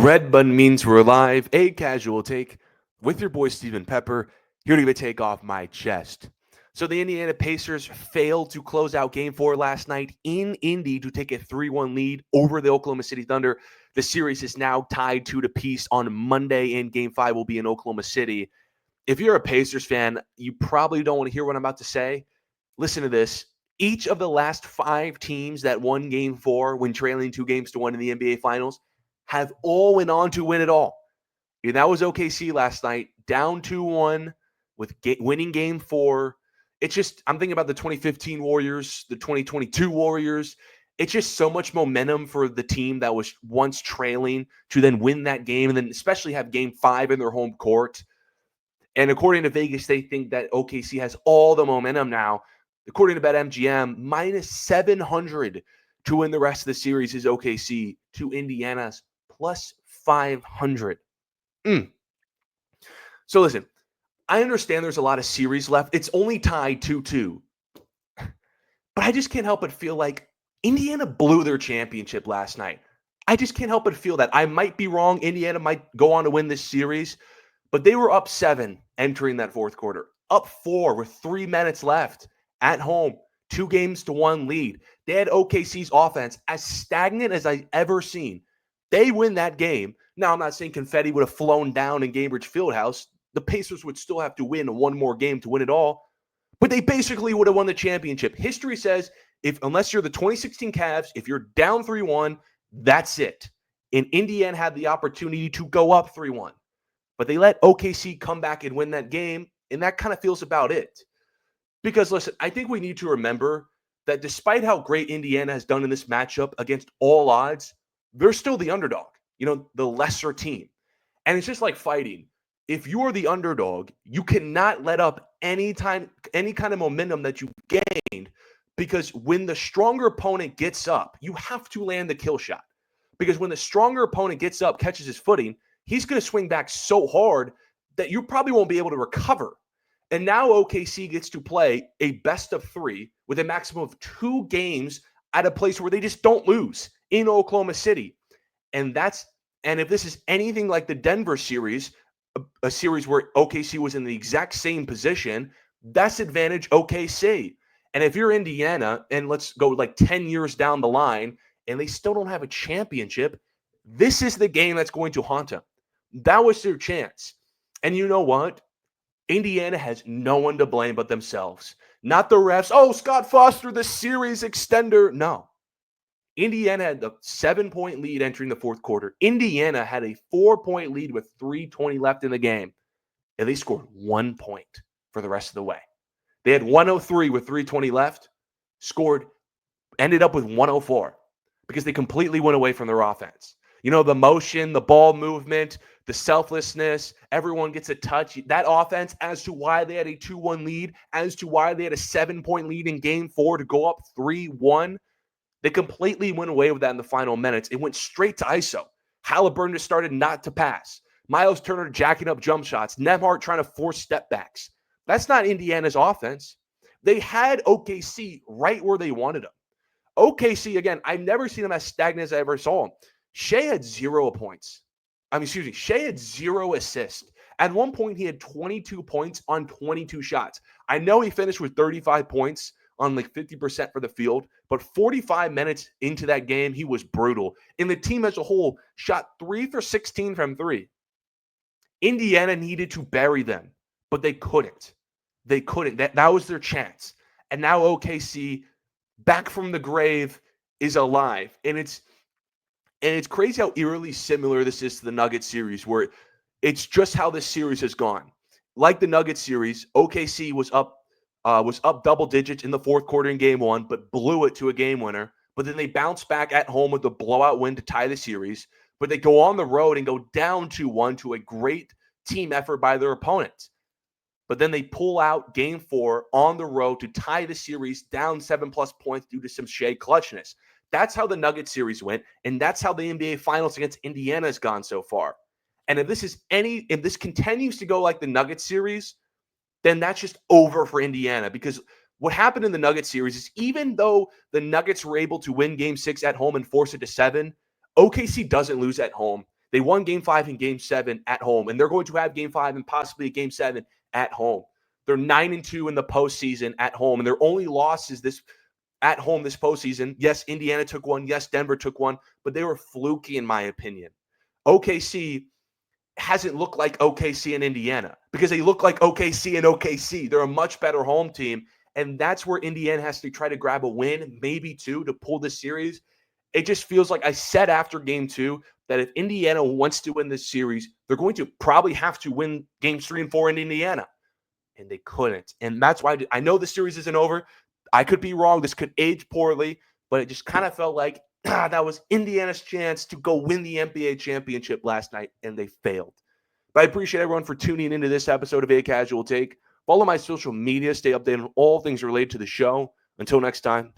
Red button means we're live, a casual take with your boy Steven Pepper, here to give a take off my chest. So the Indiana Pacers failed to close out game 4 last night in Indy to take a 3-1 lead over the Oklahoma City Thunder. The series is now tied 2-2 on Monday, and game 5 will be in Oklahoma City. If you're a Pacers fan, you probably don't want to hear what I'm about to say. Listen to this. Each of the last 5 teams that won game 4 when trailing 2-1 in the NBA Finals have all went on to win it all. And that was OKC last night, down 2-1 with winning game 4. It's just, I'm thinking about the 2015 Warriors, the 2022 Warriors. It's just so much momentum for the team that was once trailing to then win that game and then especially have game 5 in their home court. And according to Vegas, they think that OKC has all the momentum now. According to BetMGM, minus 700 to win the rest of the series is OKC to Indiana's plus 500. So listen, I understand there's a lot of series left. It's only tied 2-2. But I just can't help but feel like Indiana blew their championship last night. I just can't help but feel that. I might be wrong. Indiana might go on to win this series. But they were up 7 entering that fourth quarter. Up 4 with 3 minutes left at home. 2-1 lead. They had OKC's offense as stagnant as I've ever seen. They win that game. Now, I'm not saying confetti would have flown down in Gainbridge Fieldhouse. The Pacers would still have to win one more game to win it all. But they basically would have won the championship. History says, unless you're the 2016 Cavs, if you're down 3-1, that's it. And Indiana had the opportunity to go up 3-1. But they let OKC come back and win that game, and that kind of feels about it. Because, listen, I think we need to remember that despite how great Indiana has done in this matchup against all odds, they're still the underdog, the lesser team. And it's just like fighting. If you're the underdog, you cannot let up any kind of momentum that you gained, because when the stronger opponent gets up, you have to land the kill shot. Because when the stronger opponent gets up, catches his footing, he's going to swing back so hard that you probably won't be able to recover. And now OKC gets to play a best of 3 with a maximum of 2 games at a place where they just don't lose in Oklahoma City. And if this is anything like the Denver series, a series where OKC was in the exact same position, that's advantage OKC. And if you're Indiana, and let's go like 10 years down the line, and they still don't have a championship, this is the game that's going to haunt them. That was their chance. And you know what? Indiana has no one to blame but themselves. Not the refs. Oh, Scott Foster, the series extender. No. Indiana had the 7-point lead entering the fourth quarter. Indiana had a 4-point lead with 3:20 left in the game. And they scored 1 point for the rest of the way. They had 103 with 3:20 left. Ended up with 104 because they completely went away from their offense. The motion, the ball movement, the selflessness, everyone gets a touch. That offense, as to why they had a 2-1 lead, as to why they had a 7-point lead in game 4 to go up 3-1, they completely went away with that in the final minutes. It went straight to ISO. Halliburton just started not to pass. Miles Turner jacking up jump shots. Nembhard trying to force step backs. That's not Indiana's offense. They had OKC right where they wanted them. OKC, again, I've never seen them as stagnant as I ever saw them. Shea had 0 points. Shea had 0 assists. At one point, he had 22 points on 22 shots. I know he finished with 35 points on like 50% for the field, but 45 minutes into that game, he was brutal. And the team as a whole shot 3 for 16 from 3. Indiana needed to bury them, but they couldn't. They couldn't. That was their chance. And now OKC, back from the grave, is alive. And it's crazy how eerily similar this is to the Nuggets series, where it's just how this series has gone. Like the Nuggets series, OKC was up double digits in the fourth quarter in game 1, but blew it to a game winner. But then they bounced back at home with a blowout win to tie the series. But they go on the road and go down 2-1 to a great team effort by their opponent. But then they pull out game 4 on the road to tie the series down 7+ points due to some Shea clutchness. That's how the Nuggets series went, and that's how the NBA Finals against Indiana has gone so far. And if this continues to go like the Nuggets series, then that's just over for Indiana, because what happened in the Nuggets series is, even though the Nuggets were able to win game 6 at home and force it to 7, OKC doesn't lose at home. They won game 5 and game 7 at home, and they're going to have game 5 and possibly a game 7 at home. They're 9-2 in the postseason at home, and their only losses this at home this postseason. Yes, Indiana took one. Yes, Denver took one, but they were fluky in my opinion. OKC hasn't looked like OKC in Indiana because they look like OKC and OKC. They're a much better home team, and that's where Indiana has to try to grab a win, maybe two, to pull this series. It just feels like I said after game 2 that if Indiana wants to win this series, they're going to probably have to win games 3 and 4 in Indiana. And they couldn't. And that's why I know the series isn't over. I could be wrong. This could age poorly, but it just kind of felt like that was Indiana's chance to go win the NBA championship last night, and they failed. But I appreciate everyone for tuning into this episode of A Casual Take. Follow my social media. Stay updated on all things related to the show. Until next time.